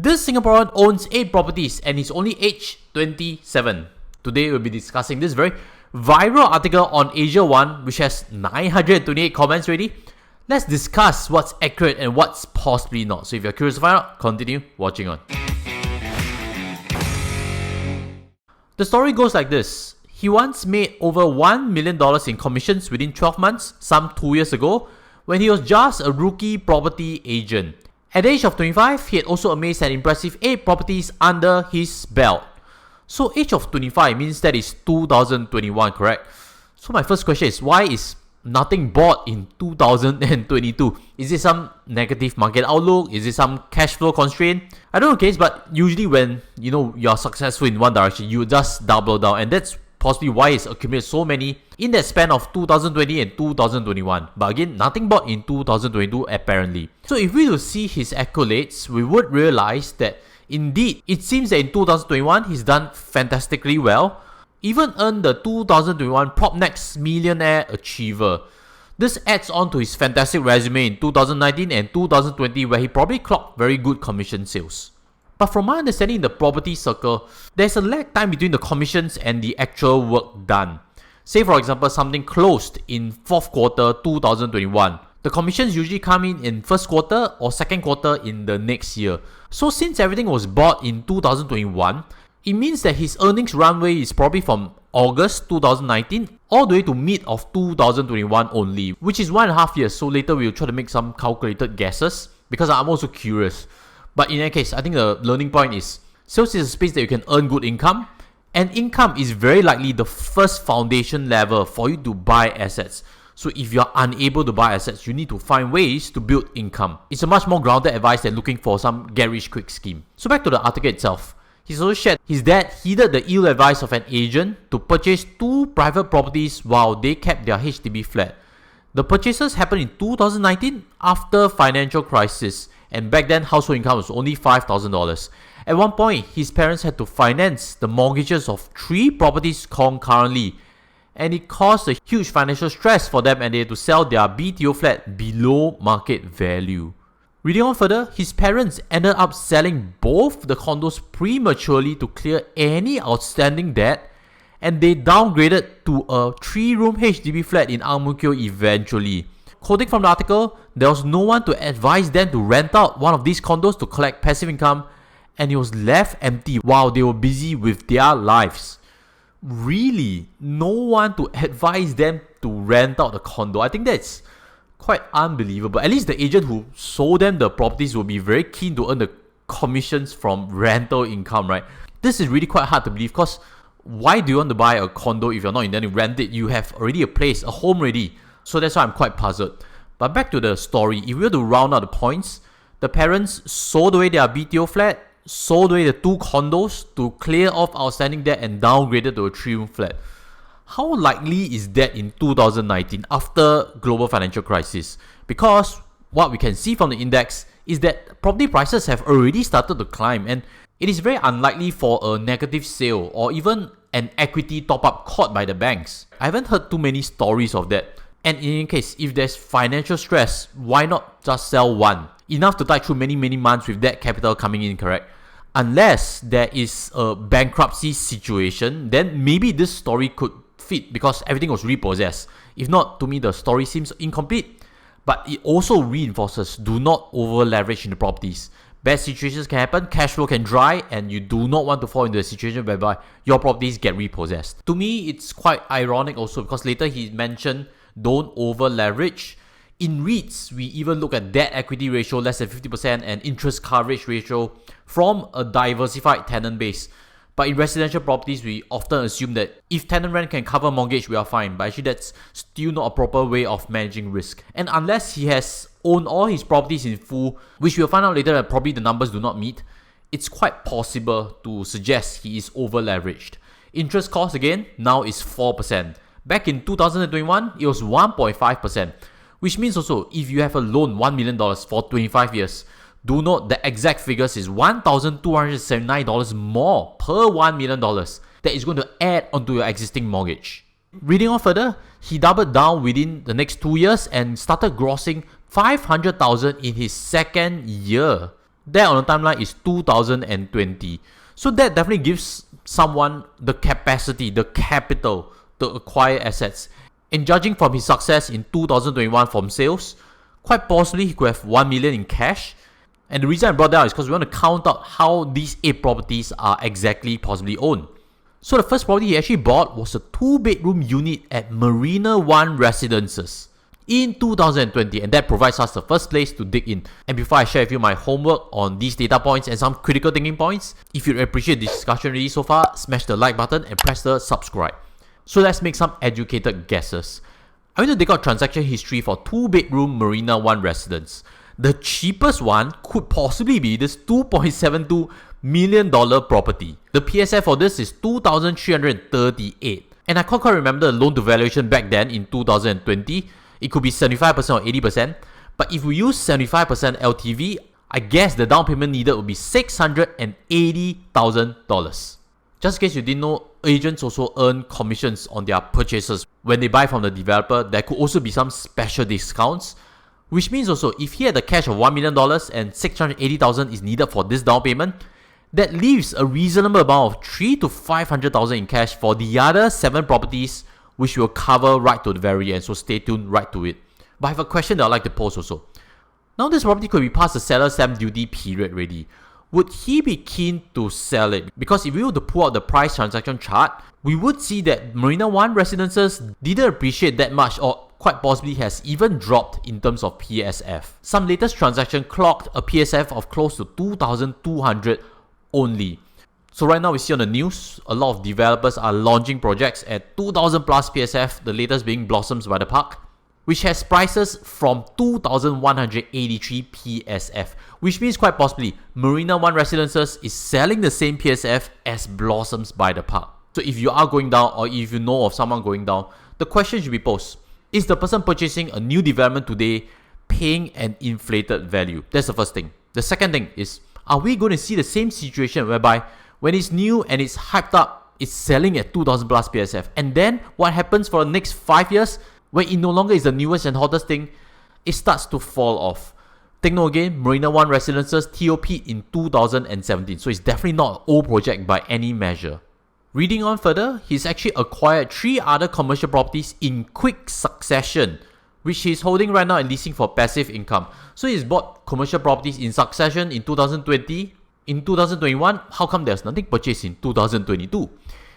This Singaporean owns 8 properties and is only age 27. Today we'll be discussing this very viral article on AsiaOne which has 928 comments already. Let's discuss what's accurate and what's possibly not. So if you're curious to find out, continue watching on. The story goes like this. He once made over $1 million in commissions within 12 months, some 2 years ago, when he was just a rookie property agent. At the age of 25, he had also amassed an impressive 8 properties under his belt. So age of 25 means that is 2021, correct? So my first question is, why is nothing bought in 2022? Is it some negative market outlook? Is it some cash flow constraint? I don't know case, but usually when you're successful in one direction, you just double down, and that's possibly why it's accumulated so many in that span of 2020 and 2021. But again, nothing bought in 2022 apparently. So if we were to see his accolades, we would realize that indeed, it seems that in 2021, he's done fantastically well. Even earned the 2021 PropNext Millionaire Achiever. This adds on to his fantastic resume in 2019 and 2020 where he probably clocked very good commission sales. But from my understanding in the property circle, there's a lag time between the commissions and the actual work done. Say for example, something closed in 4th quarter 2021. The commissions usually come in 1st quarter or 2nd quarter in the next year. So since everything was bought in 2021, it means that his earnings runway is probably from August 2019 all the way to mid of 2021 only, which is 1.5 years. So later we'll try to make some calculated guesses because I'm also curious. But in any case, I think the learning point is sales is a space that you can earn good income, and income is very likely the first foundation level for you to buy assets. So if you're unable to buy assets, you need to find ways to build income. It's a much more grounded advice than looking for some get rich quick scheme. So back to the article itself. He's also shared his dad heeded the ill advice of an agent to purchase 2 private properties while they kept their HDB flat. The purchases happened in 2019 after financial crisis, and back then household income was only $5,000. At one point, his parents had to finance the mortgages of 3 properties concurrently, and it caused a huge financial stress for them, and they had to sell their BTO flat below market value. Reading on further, his parents ended up selling both the condos prematurely to clear any outstanding debt, and they downgraded to a 3-room HDB flat in Ang Mo Kio eventually. Quoting from the article, there was no one to advise them to rent out one of these condos to collect passive income, and it was left empty while they were busy with their lives. Really? No one to advise them to rent out the condo? I think that's quite unbelievable. At least the agent who sold them the properties will be very keen to earn the commissions from rental income, right? This is really quite hard to believe because why do you want to buy a condo if you're not intending to rent it? You have already a place, a home ready. So that's why I'm quite puzzled. But back to the story. If we were to round out the points, the parents sold away their BTO flat, sold away the 2 condos to clear off outstanding debt and downgraded to a 3-room flat. How likely is that in 2019 after global financial crisis? Because what we can see from the index is that property prices have already started to climb, and it is very unlikely for a negative sale or even an equity top-up caught by the banks. I haven't heard too many stories of that. And in any case, if there's financial stress, why not just sell one? Enough to tide through many months with that capital coming in, correct? Unless there is a bankruptcy situation, then maybe this story could fit because everything was repossessed. If not, to me the story seems incomplete. But it also reinforces, do not over leverage into properties. Bad situations can happen, cash flow can dry, and you do not want to fall into a situation whereby your properties get repossessed. To me, it's quite ironic also because later he mentioned don't over leverage. In REITs, we even look at debt equity ratio less than 50% and interest coverage ratio from a diversified tenant base. But in residential properties, we often assume that if tenant rent can cover mortgage, we are fine. But actually, that's still not a proper way of managing risk. And unless he has owned all his properties in full, which we'll find out later that probably the numbers do not meet, it's quite possible to suggest he is over leveraged. Interest cost again now is 4%. Back in 2021, it was 1.5%. Which means also, if you have a loan $1 million for 25 years, do note the exact figures is $1,279 more per $1 million that is going to add onto your existing mortgage. Reading on further, he doubled down within the next 2 years and started grossing $500,000 in his second year. There on the timeline is 2020. So that definitely gives someone the capacity, the capital to acquire assets. And judging from his success in 2021 from sales, quite possibly he could have 1 million in cash. And the reason I brought that up is because we want to count out how these 8 properties are exactly possibly owned. So the first property he actually bought was a 2-bedroom unit at Marina One Residences in 2020, and that provides us the first place to dig in. And before I share with you my homework on these data points and some critical thinking points, if you appreciate this discussion really so far, smash the like button and press the subscribe. So let's make some educated guesses. I'm going to dig out transaction history for 2-bedroom Marina One Residence. The cheapest one could possibly be this $2.72 million property. The PSF for this is 2,338. And I can't quite remember the loan to valuation back then in 2020. It could be 75% or 80%. But if we use 75% LTV, I guess the down payment needed would be $680,000. Just in case you didn't know, agents also earn commissions on their purchases. When they buy from the developer, there could also be some special discounts. Which means also, if he had a cash of $1 million and $680,000 is needed for this down payment, that leaves a reasonable amount of $300,000 to $500,000 in cash for the other 7 properties, which we'll cover right to the very end, so stay tuned right to it. But I have a question that I'd like to pose also. Now this property could be past the seller's stamp duty period already. Would he be keen to sell it? Because if we were to pull out the price transaction chart, we would see that Marina One Residences didn't appreciate that much, or quite possibly has even dropped in terms of PSF. Some latest transaction clocked a PSF of close to 2,200 only. So right now we see on the news, a lot of developers are launching projects at 2,000 plus PSF, the latest being Blossoms by the Park, which has prices from 2,183 PSF, which means quite possibly Marina One Residences is selling the same PSF as Blossoms by the Park. So if you are going down, or if you know of someone going down, the question should be posed: is the person purchasing a new development today paying an inflated value? That's the first thing. The second thing is, are we going to see the same situation whereby when it's new and it's hyped up, it's selling at 2,000 plus PSF, and then what happens for the next 5 years, when it no longer is the newest and hottest thing, it starts to fall off? Take note again, Marina One Residences TOP in 2017, so it's definitely not an old project by any measure. Reading on further, he's actually acquired 3 other commercial properties in quick succession, which he's holding right now and leasing for passive income. So he's bought commercial properties in succession in 2020, in 2021, how come there's nothing purchased in 2022?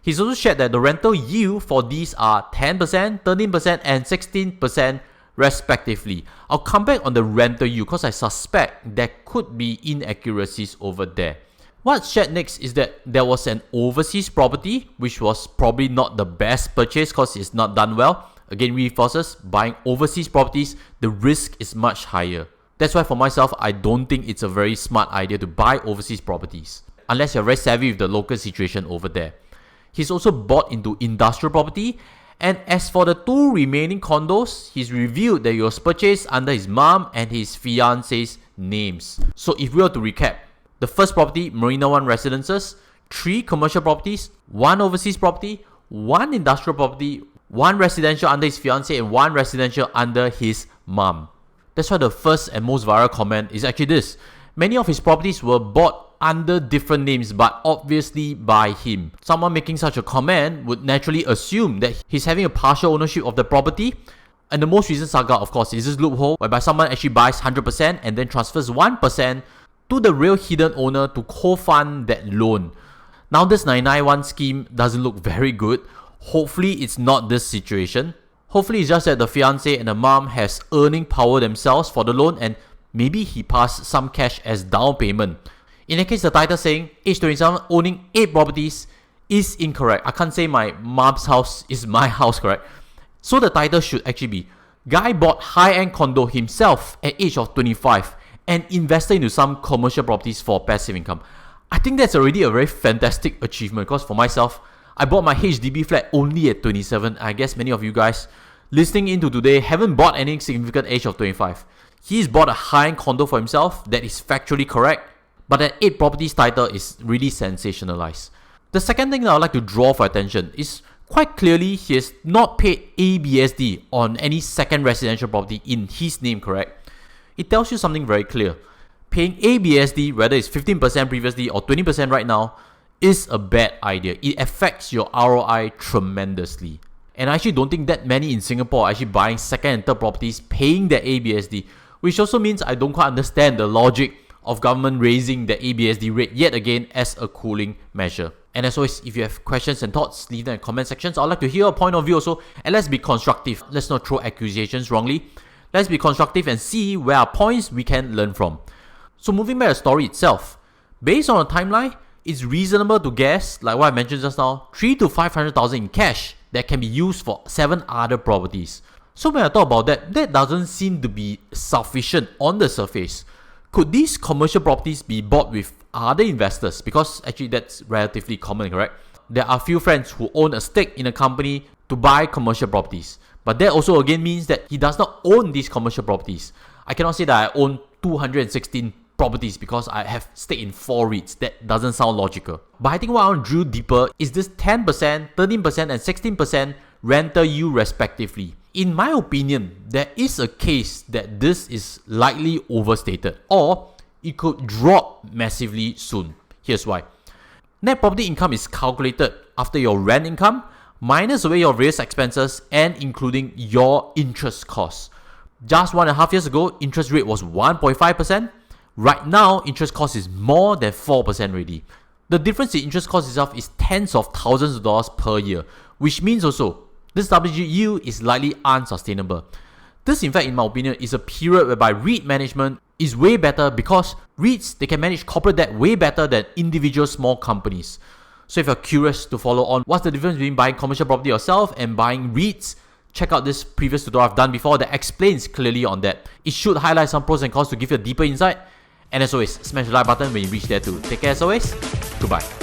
He's also shared that the rental yield for these are 10%, 13% and 16% respectively. I'll come back on the rental yield because I suspect there could be inaccuracies over there. What's shared next is that there was an overseas property, which was probably not the best purchase because it's not done well. Again, reinforces buying overseas properties, the risk is much higher. That's why for myself, I don't think it's a very smart idea to buy overseas properties, unless you're very savvy with the local situation over there. He's also bought into industrial property, and as for the 2 remaining condos, he's revealed that it was purchased under his mom and his fiance's names. So if we were to recap, the first property, Marina One Residences, 3 commercial properties, 1 overseas property, 1 industrial property, 1 residential under his fiance and 1 residential under his mom. That's why the first and most viral comment is actually this: many of his properties were bought under different names, but obviously by him. Someone making such a comment would naturally assume that he's having a partial ownership of the property. And the most recent saga, of course, is this loophole whereby someone actually buys 100% and then transfers 1% to the real hidden owner to co-fund that loan. Now this 991 scheme doesn't look very good. Hopefully it's not this situation. Hopefully it's just that the fiance and the mom has earning power themselves for the loan, and maybe he passed some cash as down payment. In that case, the title saying Age27 owning 8 properties is incorrect. I can't say my mom's house is my house, correct? So the title should actually be: guy bought high-end condo himself at age of 25 and invested into some commercial properties for passive income. I think that's already a very fantastic achievement, because for myself, I bought my HDB flat only at 27. I guess many of you guys listening into today haven't bought any significant age of 25. He's bought a high-end condo for himself that is factually correct, but that 8 properties title is really sensationalized. The second thing that I would like to draw for attention is quite clearly he has not paid ABSD on any second residential property in his name, correct? It tells you something very clear. paying ABSD, whether it's 15% previously or 20% right now, is a bad idea. It affects your ROI tremendously. And I actually don't think that many in Singapore are actually buying second and third properties paying their ABSD, which also means I don't quite understand the logic of government raising the ABSD rate yet again as a cooling measure. And as always, if you have questions and thoughts, leave them in the comment sections. I'd like to hear a point of view also, and let's be constructive. Let's not throw accusations wrongly. Let's be constructive and see where are points we can learn from. So moving back to the story itself, based on a timeline, it's reasonable to guess, like what I mentioned just now, 300,000 to 500,000 in cash that can be used for 7 other properties. So when I thought about that, that doesn't seem to be sufficient on the surface. Could these commercial properties be bought with other investors? Because actually that's relatively common, correct? There are a few friends who own a stake in a company to buy commercial properties. But that also again means that he does not own these commercial properties. I cannot say that I own 216 properties because I have stake in 4 REITs. That doesn't sound logical. But I think what I want to drill deeper is this 10%, 13% and 16% rental yield respectively. In my opinion, there is a case that this is likely overstated or it could drop massively soon. Here's why. Net property income is calculated after your rent income minus away your various expenses and including your interest costs. Just 1.5 years ago, interest rate was 1.5%. Right now, interest cost is more than 4% already. The difference in interest cost itself is tens of thousands of dollars per year, which means also this WG yield is likely unsustainable. This, in fact, in my opinion, is a period whereby REIT management is way better because REITs, they can manage corporate debt way better than individual small companies. So if you're curious to follow on what's the difference between buying commercial property yourself and buying REITs, check out this previous tutorial I've done before that explains clearly on that. It should highlight some pros and cons to give you a deeper insight. And as always, smash the like button when you reach there too. Take care as always. Goodbye.